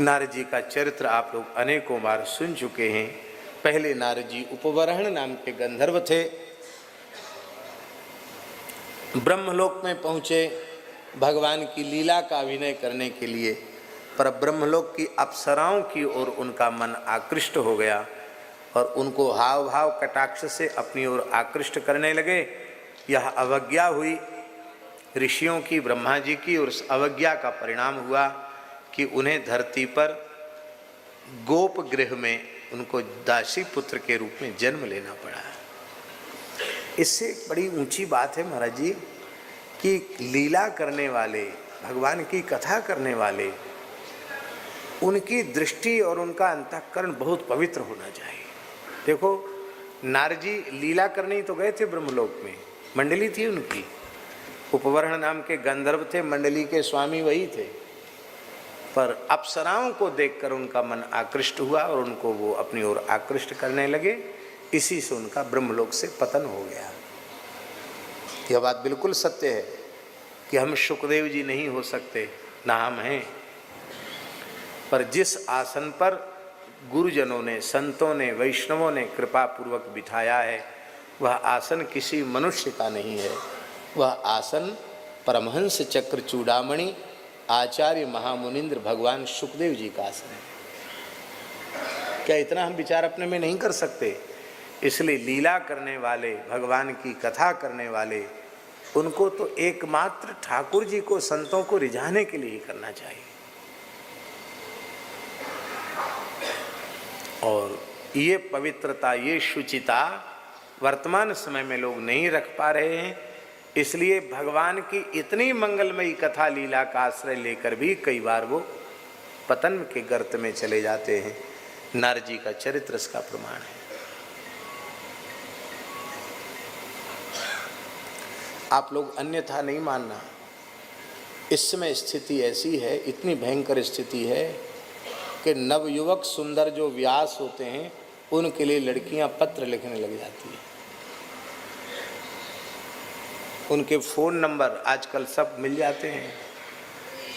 नारद जी का चरित्र आप लोग अनेकों बार सुन चुके हैं। पहले नारद जी उपवरहण नाम के गंधर्व थे, ब्रह्मलोक में पहुँचे भगवान की लीला का अभिनय करने के लिए, पर ब्रह्मलोक की अप्सराओं की ओर उनका मन आकृष्ट हो गया और उनको हाव भाव कटाक्ष से अपनी ओर आकृष्ट करने लगे। यह अवज्ञा हुई ऋषियों की, ब्रह्मा जी की, और उस अवज्ञा का परिणाम हुआ कि उन्हें धरती पर गोप गृह में उनको दासी पुत्र के रूप में जन्म लेना पड़ा। इससे एक बड़ी ऊंची बात है महाराज जी कि लीला करने वाले, भगवान की कथा करने वाले, उनकी दृष्टि और उनका अंतःकरण बहुत पवित्र होना चाहिए। देखो नारद जी लीला करने ही तो गए थे ब्रह्मलोक में, मंडली थी उनकी, उपवरहण नाम के गंधर्व थे, मंडली के स्वामी वही थे, पर अप्सराओं को देखकर उनका मन आकृष्ट हुआ और उनको वो अपनी ओर आकृष्ट करने लगे। इसी से उनका ब्रह्मलोक से पतन हो गया। यह बात बिल्कुल सत्य है कि हम शुकदेव जी नहीं हो सकते, ना हम हैं, पर जिस आसन पर गुरुजनों ने, संतों ने, वैष्णवों ने कृपा पूर्वक बिठाया है, वह आसन किसी मनुष्य का नहीं है। वह आसन परमहंस चक्र चूड़ामणि आचार्य महामुनिंद्र भगवान शुकदेव जी का आसन है। क्या इतना हम विचार अपने में नहीं कर सकते? इसलिए लीला करने वाले, भगवान की कथा करने वाले, उनको तो एकमात्र ठाकुर जी को, संतों को रिझाने के लिए ही करना चाहिए। और ये पवित्रता, ये शुचिता वर्तमान समय में लोग नहीं रख पा रहे हैं। इसलिए भगवान की इतनी मंगलमयी कथा लीला का आश्रय लेकर भी कई बार वो पतन के गर्त में चले जाते हैं। नारद जी का चरित्र इसका प्रमाण है। आप लोग अन्यथा नहीं मानना। इस समय स्थिति ऐसी है, इतनी भयंकर स्थिति है कि नवयुवक सुंदर जो व्यास होते हैं उनके लिए लड़कियां पत्र लिखने लग जाती हैं। उनके फ़ोन नंबर आजकल सब मिल जाते हैं।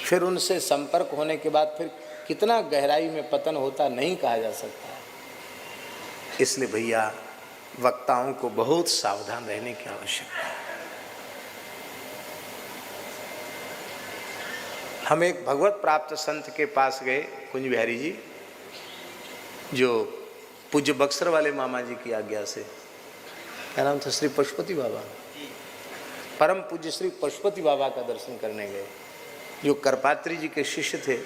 फिर उनसे संपर्क होने के बाद फिर कितना गहराई में पतन होता नहीं कहा जा सकता। इसलिए भैया वक्ताओं को बहुत सावधान रहने की आवश्यकता है। हम एक भगवत प्राप्त संत के पास गए, कुंज बिहारी जी, जो पूज्य बक्सर वाले मामा जी की आज्ञा से, क्या नाम था, श्री पशुपति बाबा, परम पूज्य श्री पशुपति बाबा का दर्शन करने गए, जो करपात्री जी के शिष्य थे।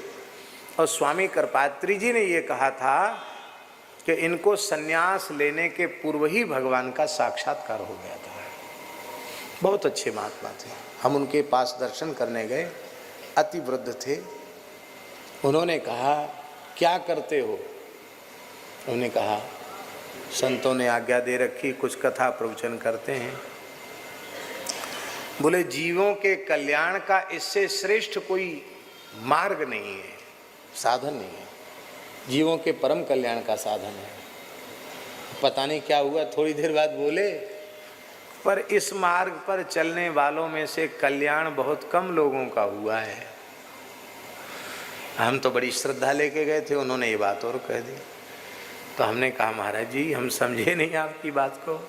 और स्वामी करपात्री जी ने ये कहा था कि इनको सन्यास लेने के पूर्व ही भगवान का साक्षात्कार हो गया था। बहुत अच्छे महात्मा थे। हम उनके पास दर्शन करने गए, अति वृद्ध थे। उन्होंने कहा क्या करते हो? उन्होंने कहा संतों ने आज्ञा दे रखी, कुछ कथा प्रवचन करते हैं। बोले जीवों के कल्याण का इससे श्रेष्ठ कोई मार्ग नहीं है, साधन नहीं है। जीवों के परम कल्याण का साधन है। पता नहीं क्या हुआ, थोड़ी देर बाद बोले पर इस मार्ग पर चलने वालों में से कल्याण बहुत कम लोगों का हुआ है। हम तो बड़ी श्रद्धा लेके गए थे, उन्होंने ये बात और कह दी। तो हमने कहा महाराज जी हम समझे नहीं आपकी बात को।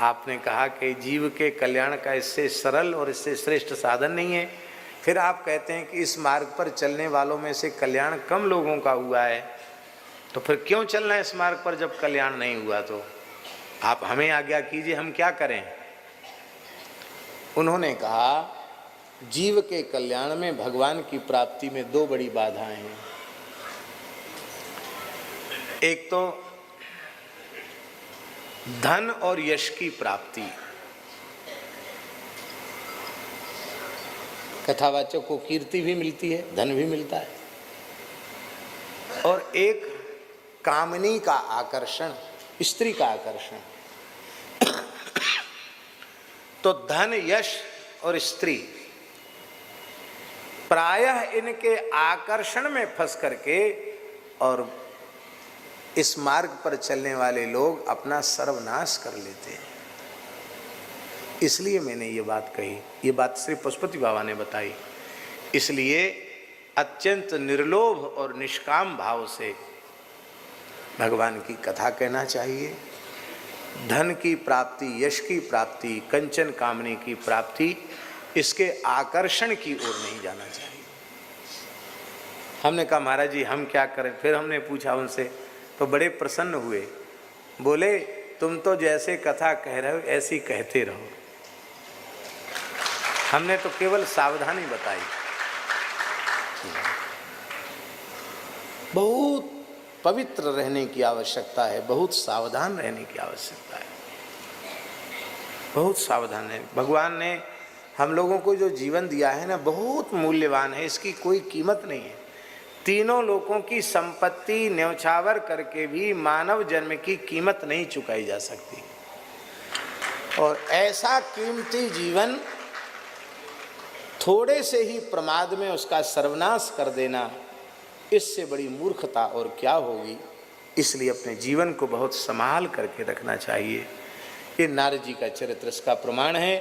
आपने कहा कि जीव के कल्याण का इससे सरल और इससे श्रेष्ठ साधन नहीं है, फिर आप कहते हैं कि इस मार्ग पर चलने वालों में से कल्याण कम लोगों का हुआ है, तो फिर क्यों चलना है इस मार्ग पर जब कल्याण नहीं हुआ? तो आप हमें आज्ञा कीजिए, हम क्या करें? उन्होंने कहा जीव के कल्याण में भगवान की प्राप्ति में दो बड़ी बाधाएं हैं। एक तो धन और यश की प्राप्ति। कथावाचक को कीर्ति भी मिलती है, धन भी मिलता है। और एक कामनी का आकर्षण, स्त्री का आकर्षण। तो धन, यश और स्त्री, प्रायः इनके आकर्षण में फंस करके और इस मार्ग पर चलने वाले लोग अपना सर्वनाश कर लेते हैं। इसलिए मैंने ये बात कही, ये बात श्री पशुपति बाबा ने बताई। इसलिए अत्यंत निर्लोभ और निष्काम भाव से भगवान की कथा कहना चाहिए। धन की प्राप्ति, यश की प्राप्ति, कंचन कामनी की प्राप्ति, इसके आकर्षण की ओर नहीं जाना चाहिए। हमने कहा महाराज जी हम क्या करें? फिर हमने पूछा उनसे, तो बड़े प्रसन्न हुए, बोले तुम तो जैसे कथा कह रहे हो ऐसी कहते रहो। हमने तो केवल सावधानी बताई। बहुत पवित्र रहने की आवश्यकता है, बहुत सावधान रहने की आवश्यकता है, बहुत सावधान है। भगवान ने हम लोगों को जो जीवन दिया है ना, बहुत मूल्यवान है, इसकी कोई कीमत नहीं है। तीनों लोगों की संपत्ति न्यौछावर करके भी मानव जन्म की कीमत नहीं चुकाई जा सकती। और ऐसा कीमती जीवन थोड़े से ही प्रमाद में उसका सर्वनाश कर देना, इससे बड़ी मूर्खता और क्या होगी। इसलिए अपने जीवन को बहुत संभाल करके रखना चाहिए। ये नारद जी का चरित्र इसका प्रमाण है।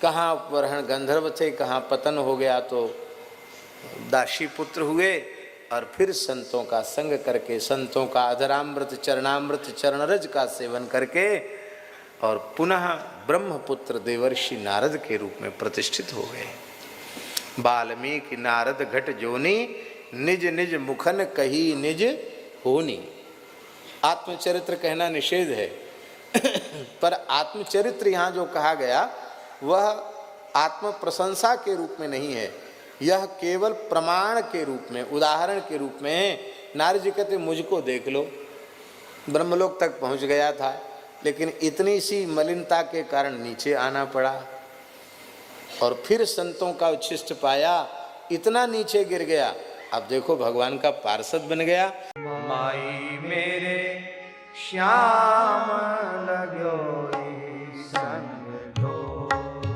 कहाँ अपहरण गंधर्व थे, कहाँ पतन हो गया तो दासी पुत्र हुए, और फिर संतों का संग करके, संतों का अधरामृत चरणामृत चरणरज का सेवन करके, और पुनः ब्रह्मपुत्र देवर्षि नारद के रूप में प्रतिष्ठित हो गए। वाल्मीकि नारद घट जोनी, निज निज मुखन कही निज होनी। आत्मचरित्र कहना निषेध है पर आत्मचरित्र यहाँ जो कहा गया वह आत्म प्रशंसा के रूप में नहीं है, यह केवल प्रमाण के रूप में, उदाहरण के रूप में है। नारद जी कहते मुझको देख लो, ब्रह्मलोक तक पहुँच गया था, लेकिन इतनी सी मलिनता के कारण नीचे आना पड़ा, और फिर संतों का उच्छिष्ट पाया, इतना नीचे गिर गया। अब देखो भगवान का पार्षद बन गया। माई मेरे श्याम लगो